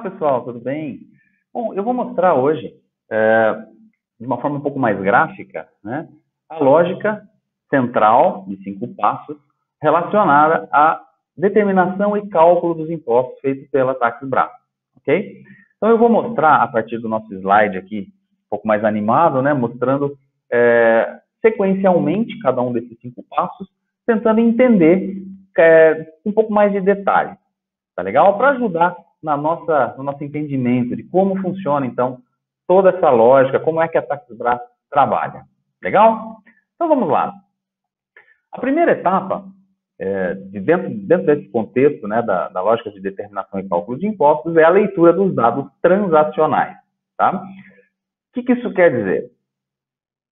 pessoal, tudo bem? Bom, eu vou mostrar hoje, de uma forma um pouco mais gráfica, né, a lógica central de 5 passos relacionada à determinação e cálculo dos impostos feitos pela Taxbras, ok? Então, eu vou mostrar, a partir do nosso slide aqui, um pouco mais animado, né, mostrando sequencialmente cada um desses 5 passos, tentando entender um pouco mais de detalhe. Tá legal? Para ajudar no nosso entendimento de como funciona, então, toda essa lógica, como é que a Taxbras trabalha. Legal? Então, vamos lá. A primeira etapa, dentro desse contexto, né, da lógica de determinação e cálculo de impostos, é a leitura dos dados transacionais. Tá? O que isso quer dizer?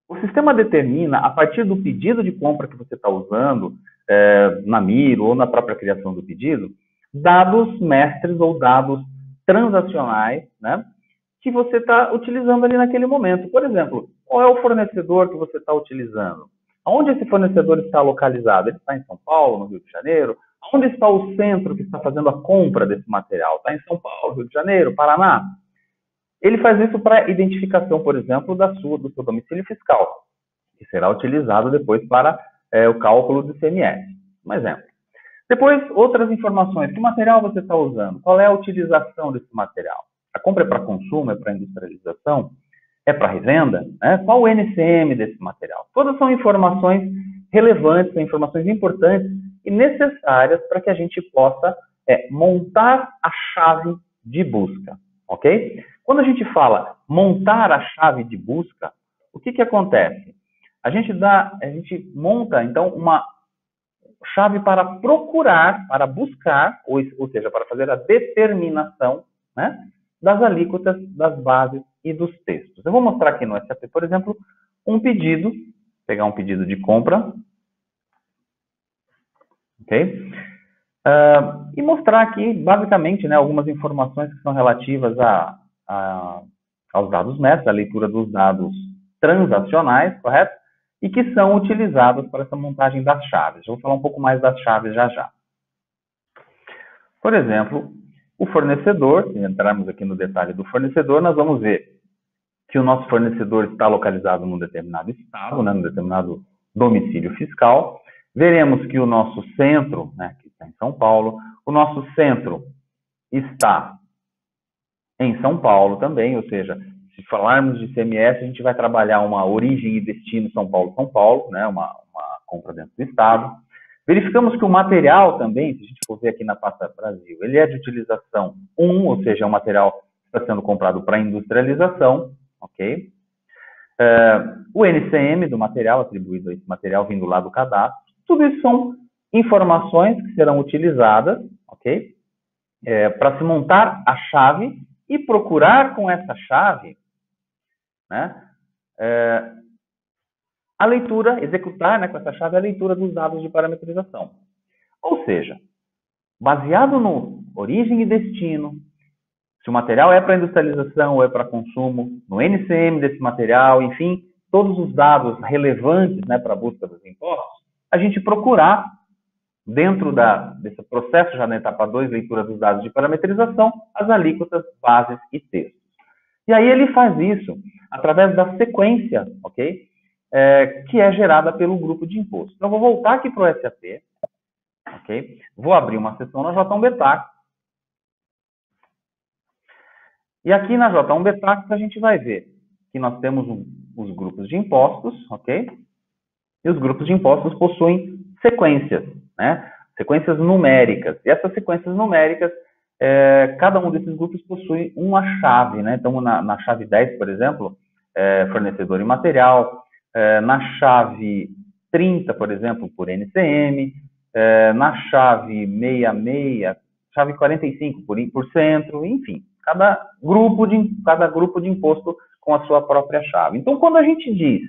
O sistema determina, a partir do pedido de compra que você está usando, na Miro ou na própria criação do pedido, dados mestres ou dados transacionais, né, que você está utilizando ali naquele momento. Por exemplo, qual é o fornecedor que você está utilizando? Onde esse fornecedor está localizado? Ele está em São Paulo, no Rio de Janeiro? Onde está o centro que está fazendo a compra desse material? Está em São Paulo, Rio de Janeiro, Paraná? Ele faz isso para identificação, por exemplo, do seu domicílio fiscal, que será utilizado depois para o cálculo do ICMS. Um exemplo. Depois, outras informações. Que material você está usando? Qual é a utilização desse material? A compra é para consumo? É para industrialização? É para revenda? Qual o NCM desse material? Todas são informações relevantes, são informações importantes e necessárias para que a gente possa montar a chave de busca. Ok? Quando a gente fala montar a chave de busca, o que acontece? A gente monta, então, uma chave para procurar, para buscar, ou seja, para fazer a determinação, né, das alíquotas, das bases e dos textos. Eu vou mostrar aqui no SAP, por exemplo, um pedido, pegar um pedido de compra, ok? E mostrar aqui, basicamente, né, algumas informações que são relativas aos dados mestres, a leitura dos dados transacionais, correto? E que são utilizados para essa montagem das chaves. Eu vou falar um pouco mais das chaves já já. Por exemplo, o fornecedor, se entrarmos aqui no detalhe do fornecedor, nós vamos ver que o nosso fornecedor está localizado num determinado estado, né, num determinado domicílio fiscal. Veremos que o nosso centro, né, que está em São Paulo, o nosso centro está em São Paulo também, ou seja, se falarmos de ICMS, a gente vai trabalhar uma origem e destino São Paulo, né, uma compra dentro do estado. Verificamos que o material também, se a gente for ver aqui na pasta Brasil, ele é de utilização 1, ou seja, é um material que está sendo comprado para industrialização, ok? O NCM do material, atribuído a esse material vindo lá do cadastro, tudo isso são informações que serão utilizadas, ok? Para se montar a chave e procurar com essa chave, né, a leitura, executar, né, com essa chave a leitura dos dados de parametrização. Ou seja, baseado no origem e destino, se o material é para industrialização ou é para consumo, no NCM desse material, enfim, todos os dados relevantes, né, para a busca dos impostos, a gente procurar, dentro desse processo já na etapa 2, leitura dos dados de parametrização, as alíquotas, bases e textos. E aí ele faz isso através da sequência, ok? Que é gerada pelo grupo de imposto. Então, eu vou voltar aqui para o SAP, ok? Vou abrir uma seção na J1 Betax. E aqui na J1 Betax a gente vai ver que nós temos os grupos de impostos, ok? E os grupos de impostos possuem sequências, né? Sequências numéricas. E essas sequências numéricas, cada um desses grupos possui uma chave, né? Então, na chave 10, por exemplo, fornecedor e material. Na chave 30, por exemplo, por NCM. Na chave 66, chave 45 por centro, enfim. Cada grupo de imposto com a sua própria chave. Então, quando a gente diz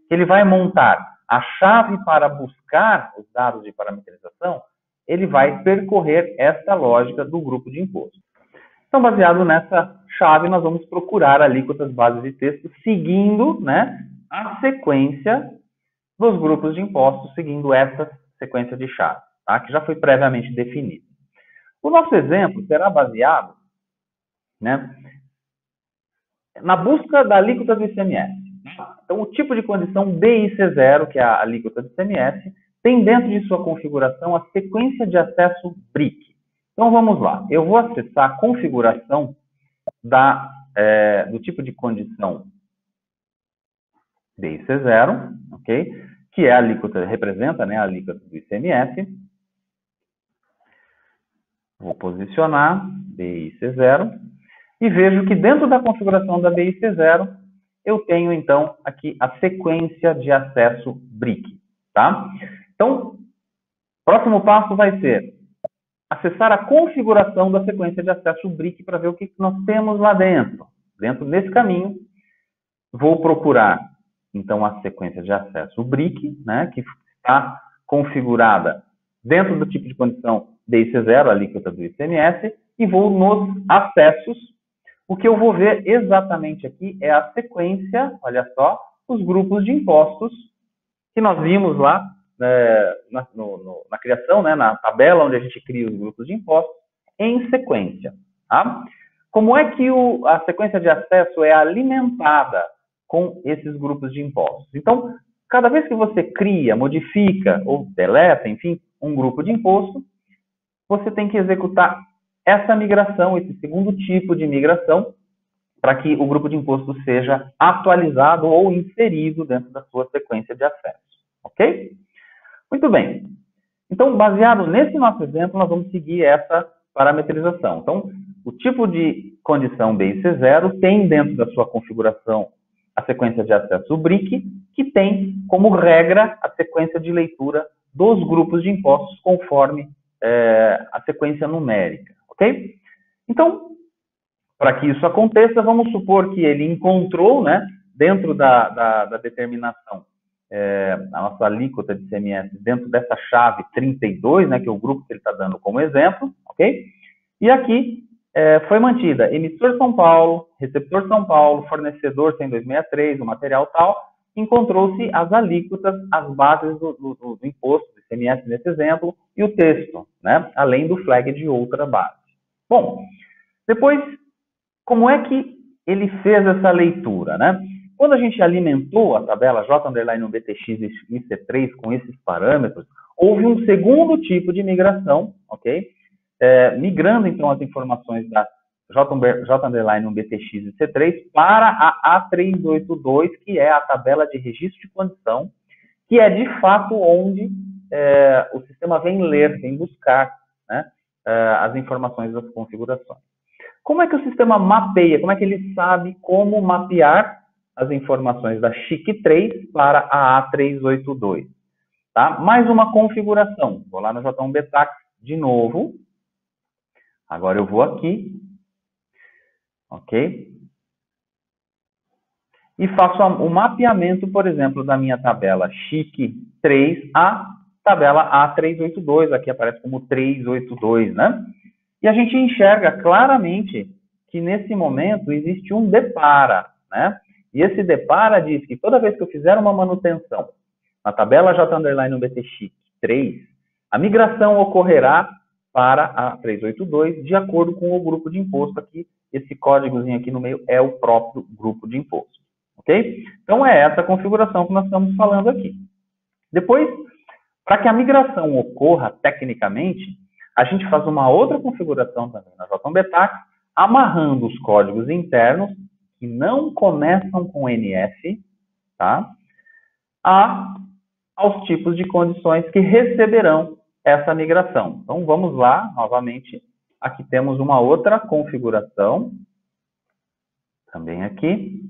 que ele vai montar a chave para buscar os dados de parametrização, ele vai percorrer esta lógica do grupo de imposto. Então, baseado nessa chave, nós vamos procurar alíquotas, bases e textos, seguindo, né, a sequência dos grupos de impostos, seguindo essa sequência de chaves, tá, que já foi previamente definida. O nosso exemplo será baseado né? Na busca da alíquota do ICMS. Então, o tipo de condição BIC0, que é a alíquota do ICMS, tem dentro de sua configuração a sequência de acesso BRIC. Então, vamos lá. Eu vou acessar a configuração do tipo de condição BIC0, ok? Que é a alíquota, representa, né, a alíquota do ICMS. Vou posicionar BIC0 e vejo que dentro da configuração da BIC0 eu tenho, então, aqui a sequência de acesso BRIC, tá? Então, próximo passo vai ser acessar a configuração da sequência de acesso BRIC para ver o que nós temos lá dentro. Dentro desse caminho, vou procurar, então, a sequência de acesso BRIC, né, que está configurada dentro do tipo de condição BIC0, a alíquota do ICMS, e vou nos acessos. O que eu vou ver exatamente aqui é a sequência, olha só, os grupos de impostos que nós vimos lá na criação, né, na tabela onde a gente cria os grupos de impostos, em sequência. Tá? Como é que a sequência de acesso é alimentada com esses grupos de impostos? Então, cada vez que você cria, modifica ou deleta, enfim, um grupo de imposto, você tem que executar essa migração, esse segundo tipo de migração, para que o grupo de imposto seja atualizado ou inserido dentro da sua sequência de acesso. Ok? Muito bem. Então, baseado nesse nosso exemplo, nós vamos seguir essa parametrização. Então, o tipo de condição BIC0 tem dentro da sua configuração a sequência de acesso BRIC, que tem como regra a sequência de leitura dos grupos de impostos conforme a sequência numérica. Ok? Então, para que isso aconteça, vamos supor que ele encontrou, né, dentro da determinação, a nossa alíquota de ICMS, dentro dessa chave 32, né, que é o grupo que ele está dando como exemplo, ok? E aqui foi mantida emissor São Paulo, receptor São Paulo, fornecedor 10263, o material tal, encontrou-se as alíquotas, as bases do imposto, do ICMS nesse exemplo, e o texto, né, além do flag de outra base. Bom, depois, como é que ele fez essa leitura, né? Quando a gente alimentou a tabela J_BTX e C3 com esses parâmetros, houve um segundo tipo de migração, ok? Migrando, então, as informações da J_BTX e C3 para a A382, que é a tabela de registro de condição, que é, de fato, onde o sistema vem ler, vem buscar, né, as informações das configurações. Como é que o sistema mapeia? Como é que ele sabe como mapear as informações da CHIC3 para a A382? Tá? Mais uma configuração. Vou lá no J1BTax de novo. Agora eu vou aqui. Ok? E faço o mapeamento, por exemplo, da minha tabela CHIC3 à tabela A382. Aqui aparece como 382, né? E a gente enxerga claramente que, nesse momento, existe um depara, né? E esse depara diz que toda vez que eu fizer uma manutenção na tabela J_BTX3, a migração ocorrerá para a 382 de acordo com o grupo de imposto aqui. Esse códigozinho aqui no meio é o próprio grupo de imposto. Ok? Então, é essa configuração que nós estamos falando aqui. Depois, para que a migração ocorra tecnicamente, a gente faz uma outra configuração também na J1BTax, amarrando os códigos internos, que não começam com NF, tá? Aos tipos de condições que receberão essa migração. Então, vamos lá, novamente. Aqui temos uma outra configuração, também aqui,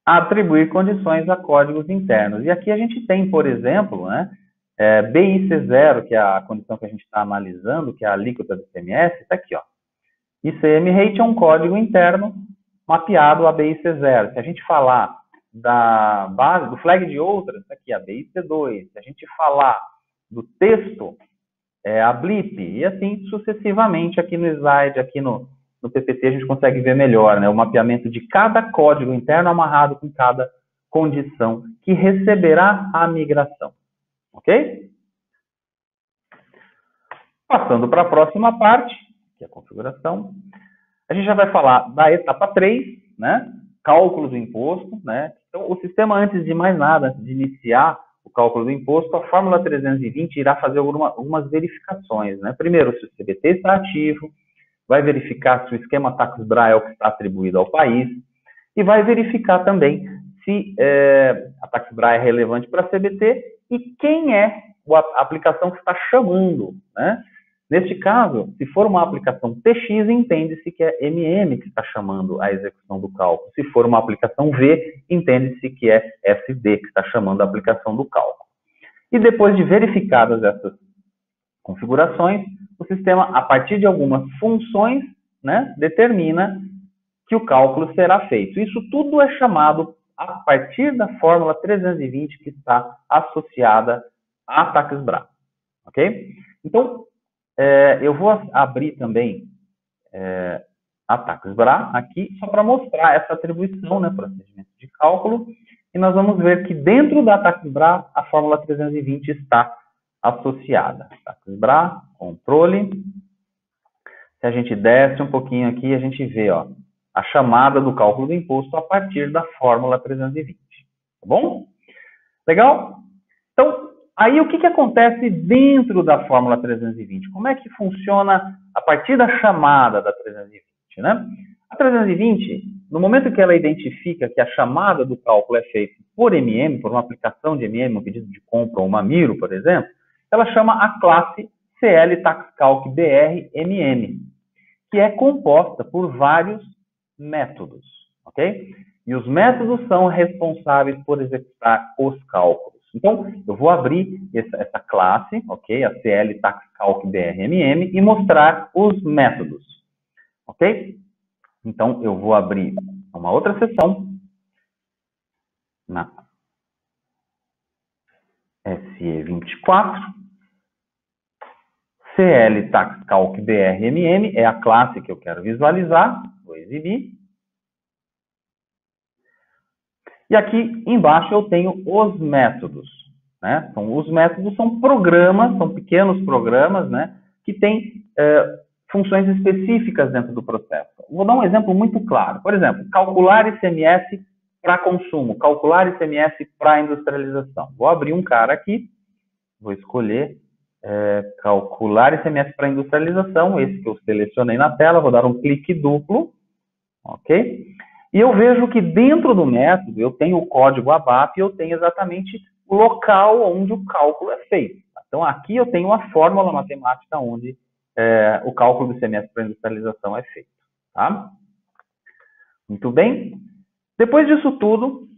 atribuir condições a códigos internos. E aqui a gente tem, por exemplo, né, BIC0, que é a condição que a gente está analisando, que é a alíquota do ICMS, está aqui, ó. ICM Rate é um código interno mapeado a BIC0. Se a gente falar da base, do flag de outras, está aqui a BIC2. Se a gente falar do texto, é a blip, e assim sucessivamente. Aqui no slide, aqui no PPT, a gente consegue ver melhor, né, o mapeamento de cada código interno amarrado com cada condição que receberá a migração. Ok? Passando para a próxima parte, aqui a configuração. A gente já vai falar da etapa 3, né? Cálculo do imposto, né? Então, o sistema, antes de mais nada, antes de iniciar o cálculo do imposto, a fórmula 320 irá fazer algumas verificações, né? Primeiro, se o CBT está ativo, vai verificar se o esquema Tax-BRA é o que está atribuído ao país, e vai verificar também se a Tax-BRA é relevante para a CBT e quem é a aplicação que está chamando, né? Neste caso, se for uma aplicação TX, entende-se que é MM que está chamando a execução do cálculo. Se for uma aplicação V, entende-se que é SD que está chamando a aplicação do cálculo. E depois de verificadas essas configurações, o sistema, a partir de algumas funções, né, determina que o cálculo será feito. Isso tudo é chamado a partir da fórmula 320 que está associada à Tax-BRA. Ok? Então, eu vou abrir também a Tax-BRA aqui, só para mostrar essa atribuição, né, procedimento de cálculo, e nós vamos ver que dentro da Tax-BRA a fórmula 320 está associada. Tax-BRA, controle. Se a gente desce um pouquinho aqui, a gente vê, ó, a chamada do cálculo do imposto a partir da fórmula 320. Tá bom? Legal? Então, aí o que acontece dentro da fórmula 320? Como é que funciona a partir da chamada da 320, né? A 320, no momento que ela identifica que a chamada do cálculo é feita por MM, por uma aplicação de MM, um pedido de compra ou uma Miro, por exemplo, ela chama a classe CL TaxCalc BR MM, que é composta por vários métodos, ok? E os métodos são responsáveis por executar os cálculos. Então, eu vou abrir essa classe, ok? A CL TaxCalc BR MM e mostrar os métodos, ok? Então, eu vou abrir uma outra seção na SE24. CL TaxCalc BR MM é a classe que eu quero visualizar. Vou exibir. E aqui embaixo eu tenho os métodos, né? Então, os métodos são programas, são pequenos programas, né? Que têm funções específicas dentro do processo. Vou dar um exemplo muito claro. Por exemplo, calcular ICMS para consumo, calcular ICMS para industrialização. Vou abrir um cara aqui, vou escolher calcular ICMS para industrialização, esse que eu selecionei na tela, vou dar um clique duplo, ok? E eu vejo que dentro do método eu tenho o código ABAP e eu tenho exatamente o local onde o cálculo é feito. Então aqui eu tenho uma fórmula matemática onde o cálculo do ICMS para industrialização é feito. Tá? Muito bem. Depois disso tudo,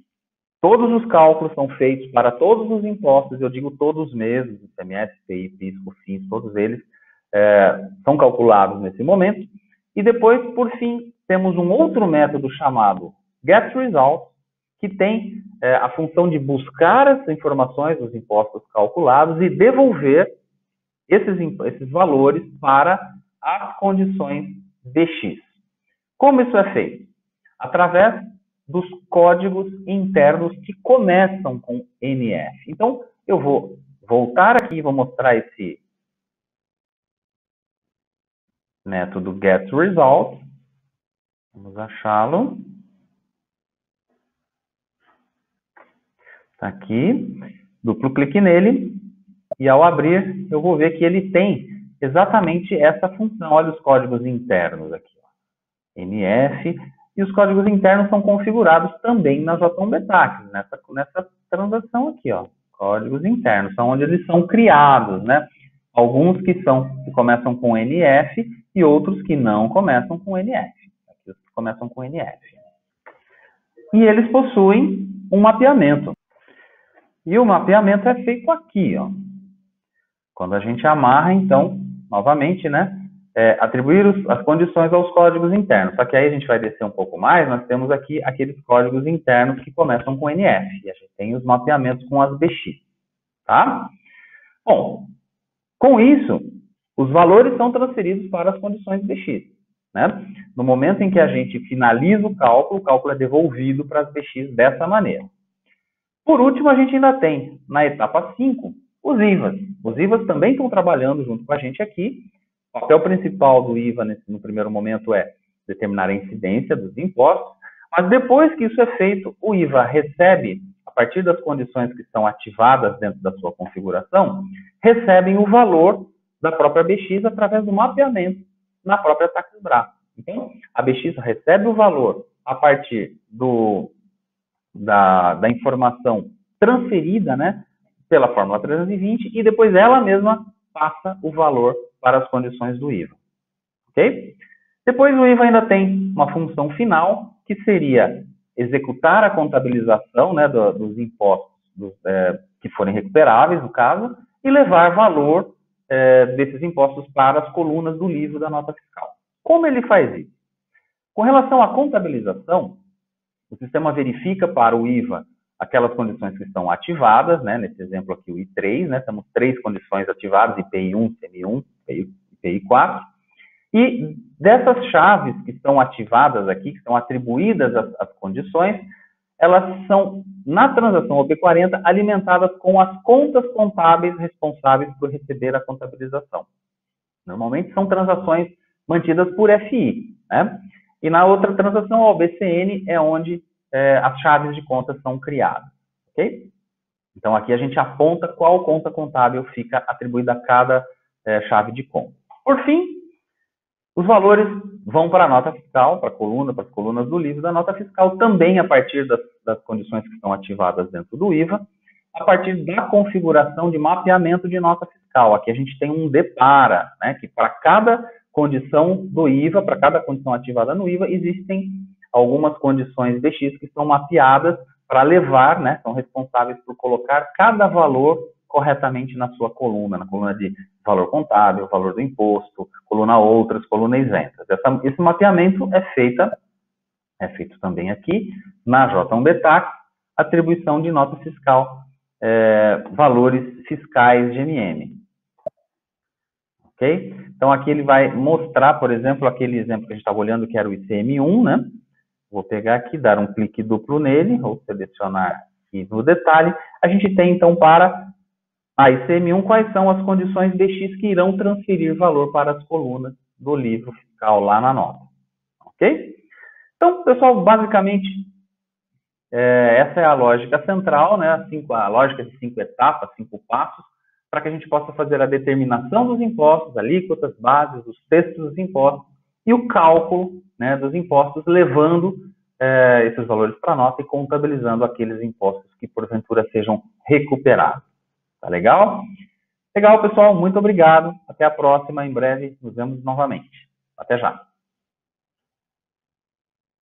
todos os cálculos são feitos para todos os impostos, eu digo todos mesmo, ICMS, PI, PIS, COFINS, todos eles são calculados nesse momento. E depois, por fim, temos um outro método chamado getResult, que tem a função de buscar as informações dos impostos calculados e devolver esses valores para as condições DX. Como isso é feito? Através dos códigos internos que começam com NF. Então, eu vou voltar aqui e vou mostrar esse método getResult. Vamos achá-lo. Está aqui. Duplo clique nele. E ao abrir, eu vou ver que ele tem exatamente essa função. Olha os códigos internos aqui. Ó. NF. E os códigos internos são configurados também na JBTax, nessa transação aqui, ó. Códigos internos, são onde eles são criados, né? Alguns que começam com NF e outros que não começam com NF. Aqui os que começam com NF. E eles possuem um mapeamento. E o mapeamento é feito aqui, ó. Quando a gente amarra, então, novamente, né? Atribuir as condições aos códigos internos. Só que aí a gente vai descer um pouco mais, nós temos aqui aqueles códigos internos que começam com NF. E a gente tem os mapeamentos com as BX. Tá? Bom, com isso, os valores são transferidos para as condições BX. Né? No momento em que a gente finaliza o cálculo é devolvido para as BX dessa maneira. Por último, a gente ainda tem, na etapa 5, os IVAs. Os IVAs também estão trabalhando junto com a gente aqui. O papel principal do IVA no primeiro momento é determinar a incidência dos impostos, mas depois que isso é feito, o IVA recebe, a partir das condições que estão ativadas dentro da sua configuração, recebem o valor da própria BX através do mapeamento na própria Taxbra. Então, a BX recebe o valor a partir da informação transferida, né, pela fórmula 320 e depois ela mesma passa o valor para as condições do IVA. Ok? Depois o IVA ainda tem uma função final, que seria executar a contabilização, né, dos impostos que forem recuperáveis, no caso, e levar valor desses impostos para as colunas do livro da nota fiscal. Como ele faz isso? Com relação à contabilização, o sistema verifica para o IVA aquelas condições que estão ativadas, né? Nesse exemplo aqui, o I3, né? Temos 3 condições ativadas, IPI1, CMI1, IPI4. E dessas chaves que estão ativadas aqui, que estão atribuídas às condições, elas são, na transação OP40, alimentadas com as contas contábeis responsáveis por receber a contabilização. Normalmente são transações mantidas por FI, né? E na outra transação, a OBCN, é onde as chaves de contas são criadas, ok? Então, aqui a gente aponta qual conta contábil fica atribuída a cada chave de conta. Por fim, os valores vão para a nota fiscal, para as colunas do livro da nota fiscal, também a partir das condições que estão ativadas dentro do IVA, a partir da configuração de mapeamento de nota fiscal. Aqui a gente tem um depara, né, que para cada condição do IVA, para cada condição ativada no IVA, existem algumas condições BX que são mapeadas para levar, né, são responsáveis por colocar cada valor corretamente na sua coluna, na coluna de valor contábil, valor do imposto, coluna outras, coluna isentas. Esse mapeamento é feito também aqui na J1BTax, atribuição de nota fiscal, valores fiscais de MM. Ok? Então, aqui ele vai mostrar, por exemplo, aquele exemplo que a gente estava olhando, que era o ICM1, né? Vou pegar aqui, dar um clique duplo nele, ou selecionar aqui no detalhe. A gente tem, então, para a ICM1, quais são as condições BX que irão transferir valor para as colunas do livro fiscal lá na nota. Ok? Então, pessoal, basicamente, essa é a lógica central, né? A lógica de 5 etapas, 5 passos, para que a gente possa fazer a determinação dos impostos, alíquotas, bases, os textos dos impostos e o cálculo, né, dos impostos, levando esses valores para a nota e contabilizando aqueles impostos que, porventura, sejam recuperados. Tá legal? Legal, pessoal. Muito obrigado. Até a próxima. Em breve nos vemos novamente. Até já.